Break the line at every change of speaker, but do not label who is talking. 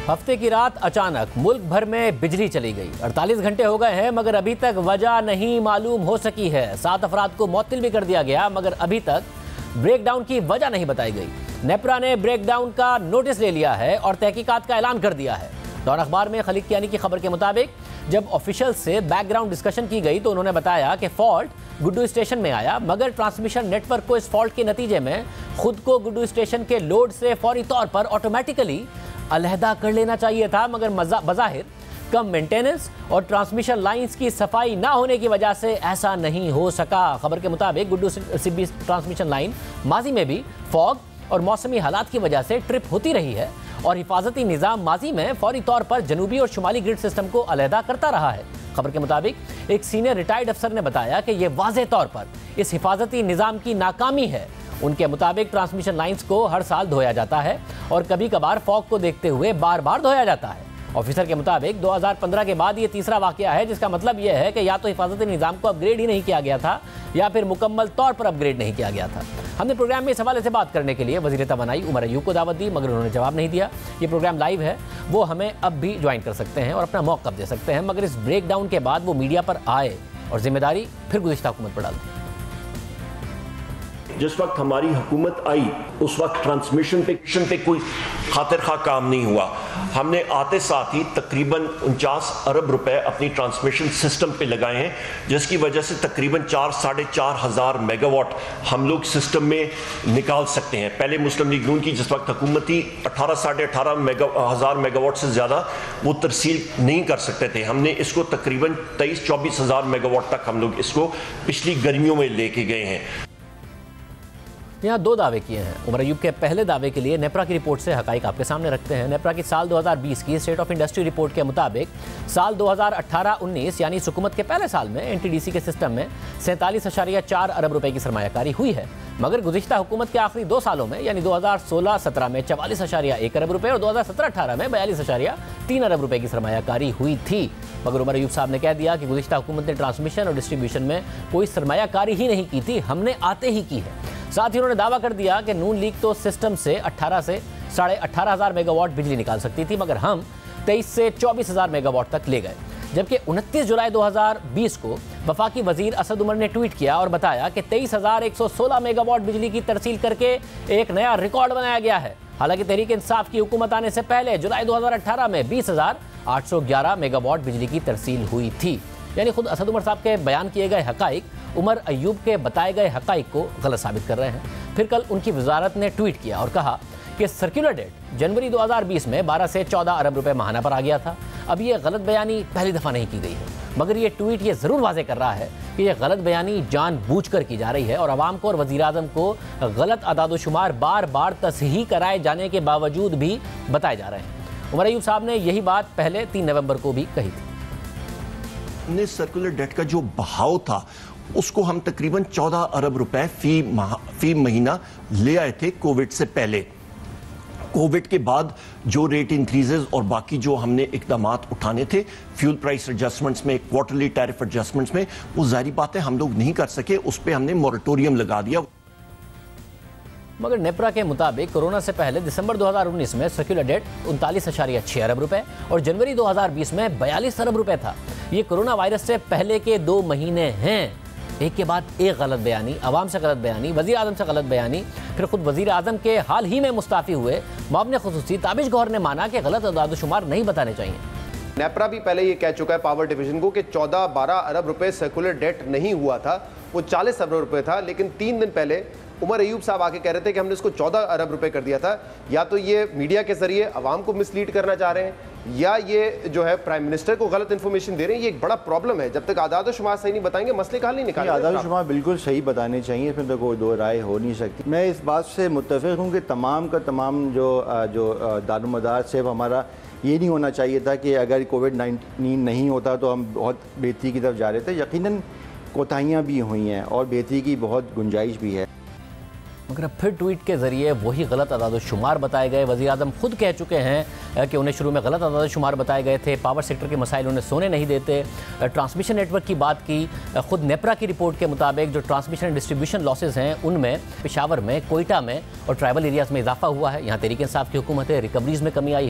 हफ्ते की रात अचानक मुल्क भर में बिजली चली गई। 48 घंटे हो गए हैं मगर अभी तक वजह नहीं मालूम हो सकी है। 7 अफराद को मुअत्तिल भी कर दिया गया मगर अभी तक ब्रेकडाउन की वजह नहीं बताई गई। नेपरा ने ब्रेकडाउन का नोटिस ले लिया है और तहकीकात का ऐलान कर दिया है। डॉन अखबार में खलीक कियानी की खबर के मुताबिक जब ऑफिशियल से बैकग्राउंड डिस्कशन की गई तो उन्होंने बताया कि फॉल्ट गुड्डू स्टेशन में आया मगर ट्रांसमिशन नेटवर्क को इस फॉल्ट के नतीजे में खुद को गुड्डू स्टेशन के लोड से फौरी तौर पर ऑटोमेटिकली अलहदा कर लेना चाहिए था मगर बज़ाहिर कम मेंटेनेंस और ट्रांसमिशन लाइंस की सफाई ना होने की वजह से ऐसा नहीं हो सका। खबर के मुताबिक गुड्डू सिब्बी ट्रांसमिशन लाइन माजी में भी फॉग और मौसमी हालात की वजह से ट्रिप होती रही है और हिफाजती निज़ाम माजी में फौरी तौर पर जनूबी और शुमाली ग्रिड सिस्टम को अलहदा करता रहा है। खबर के मुताबिक एक सीनियर रिटायर्ड अफसर ने बताया कि यह वाज़ेह तौर पर इस हिफाजती निज़ाम की नाकामी है। उनके मुताबिक ट्रांसमिशन लाइंस को हर साल धोया जाता है और कभी कभार फॉग को देखते हुए बार बार धोया जाता है। ऑफिसर के मुताबिक 2015 के बाद ये तीसरा वाकया है जिसका मतलब यह है कि या तो हिफाजती निज़ाम को अपग्रेड ही नहीं किया गया था या फिर मुकम्मल तौर पर अपग्रेड नहीं किया गया था। हमने प्रोग्राम में इस हवाले से बात करने के लिए वज़ीर तवानाई उमर अय्यूब को दावत दी मगर उन्होंने जवाब नहीं दिया। ये प्रोग्राम लाइव है, वो हमें अब भी ज्वाइन कर सकते हैं और अपना मौक़िफ़ दे सकते हैं मगर इस ब्रेकडाउन के बाद वो मीडिया पर आए और जिम्मेदारी फिर गुज़िश्ता हुकूमत पर डाल दी।
जिस वक्त हमारी हुकूमत आई उस वक्त ट्रांसमिशन पे कोई खातिर खा काम नहीं हुआ। हमने आते साथ ही तकरीबन 49 अरब रुपए अपनी ट्रांसमिशन सिस्टम पे लगाए हैं जिसकी वजह से तकरीबन 4-4.5 हज़ार मेगावाट हम लोग सिस्टम में निकाल सकते हैं। पहले मुस्लिम लीग नून की जिस वक्त हुकूमत थी 18-18.5 हज़ार मेगावाट से ज़्यादा वो तरसील नहीं कर सकते थे। हमने इसको तकरीबन 23-24 हज़ार मेगावाट तक हम लोग इसको पिछली गर्मियों में लेके गए हैं।
यहाँ 2 दावे किए हैं। उमर अय्यूब के पहले दावे के लिए नेपरा की रिपोर्ट से हकाइक आपके सामने रखते हैं। नेपरा की साल 2020 की स्टेट ऑफ इंडस्ट्री रिपोर्ट के मुताबिक साल 2018-19 यानी हुकूमत के पहले साल में एनटीडीसी के सिस्टम में 47.4 अरब रुपए की सरमायाकारी हुई है मगर गुज़िश्ता हुकूमत के आखिरी 2 सालों में यानी 2016-17 में 44.1 अरब रुपए और 2017-18 में 42.3 अरब रुपए की सरमायाकारी हुई थी। मगर उमर अय्यूब साहब ने कह दिया कि गुज़िश्ता हुकूमत ने ट्रांसमिशन और डिस्ट्रीब्यूशन में कोई सरमायाकारी ही नहीं की थी, हमने आते ही की है। साथ ही उन्होंने दावा कर दिया कि नून लीग तो सिस्टम से 18 से 18.5 हज़ार मेगावाट बिजली निकाल सकती थी मगर हम 23 से 24 हज़ार मेगावाट तक ले गए। जबकि 29 जुलाई 2020 को वफाकी वजीर असद उमर ने ट्वीट किया और बताया कि 23,116 मेगावाट बिजली की तरसील करके एक नया रिकॉर्ड बनाया गया है। हालांकि तहरीक इंसाफ की हुकूमत आने से पहले जुलाई 2018 में 20,811 मेगावाट बिजली की तरसील हुई थी। यानी खुद असद उमर साहब के बयान किए गए हकाइक उमर अय्यूब के बताए गए हकाइक को गलत साबित कर रहे हैं। फिर कल उनकी वजारत ने ट्वीट किया और कहा कि सर्कुलर डेट जनवरी 2020 में 12 से 14 अरब रुपए माहाना पर आ गया था। अब ये गलत बयानी पहली दफ़ा नहीं की गई है मगर ये ट्वीट ये ज़रूर वाज़े कर रहा है कि यह गलत बयानी जानबूझकर की जा रही है और आवाम को और वज़ीर आज़म को गलत अदादोशुमार बार बार तसहीह कराए जाने के बावजूद भी बताए जा रहे हैं। उमर अय्यूब साहब ने यही बात पहले 3 नवंबर को भी कही थी।
सर्कुलर डेट का जो बहाव था उसको हम तकरीबन 14 अरब रुपए फी महीना ले आए थे कोविड से पहले। कोविड के बाद जो रेट इंक्रीजेज और बाकी जो हमने इकदामात उठाने थे फ्यूल प्राइस एडजस्टमेंट्स में, क्वार्टरली टैरिफ एडजस्टमेंट्स में, वो जारी बातें हम लोग नहीं कर सके, उस पर हमने मोरेटोरियम लगा दिया।
मगर नेपरा के मुताबिक कोरोना से पहले दिसंबर 2019 में सर्कुलर डेट 39.6 अरब रुपए और जनवरी 2020 में 42 अरब रुपए था। ये कोरोना वायरस से पहले के 2 महीने हैं। एक के बाद एक गलत बयानी, अवाम से गलत बयानी, वज़ीर आज़म से गलत बयानी। फिर खुद वज़ीर आज़म के हाल ही में मुस्ताफ़ी हुए मुआविन ख़ुसूसी ताबिश गौहर ने माना कि गलत अदादोशुमार नहीं बताने चाहिए।
नेपरा भी पहले ये कह चुका है पावर डिवीजन को कि 14-12 अरब रुपए सर्कुलर डेट नहीं हुआ था, वो 40 अरब रुपए था। लेकिन 3 दिन पहले उमर अय्यूब साहब आके कह रहे थे कि हमने इसको 14 अरब रुपए कर दिया था। या तो ये मीडिया के जरिए अवाम को मिसलीड करना चाह रहे हैं या ये जो है प्राइम मिनिस्टर को गलत इन्फॉर्मेशन दे रहे हैं। ये एक बड़ा प्रॉब्लम है। जब तक आदाद शुमार सही नहीं बताएंगे मसले का हल नहीं निकालेंगे।
आदाद शुमार बिल्कुल सही बताने चाहिए, इसमें तो कोई 2 राय हो नहीं सकती। मैं इस बात से मुत्तफिक हूँ कि तमाम का तमाम जो दारोमदार सिर्फ हमारा ये नहीं होना चाहिए था कि अगर कोविड-19 नहीं होता तो हम बहुत बेहतरी की तरफ जा रहे थे। यकीनन कोताहियाँ भी हुई हैं और बेहतरी की बहुत गुंजाइश भी है
मगर अब फिर ट्वीट के जरिए वही गलत अदाद-ओ-शुमार बताए गए। वज़ीर आज़म खुद कह चुके हैं कि उन्हें शुरू में गलत अदाद-ओ-शुमार बताए गए थे, पावर सेक्टर के मसाइल उन्हें सोने नहीं देते। ट्रांसमिशन नेटवर्क की बात की, खुद नेपरा की रिपोर्ट के मुताबिक जो ट्रांसमिशन एंड डिस्ट्रीब्यूशन लॉसेस हैं उनमें पेशावर में, कोयटा में और ट्राइबल एरियाज़ में इजाफा हुआ है। यहाँ तहरीक इंसाफ की हुकूमत है, रिकवरीज़ में कमी आई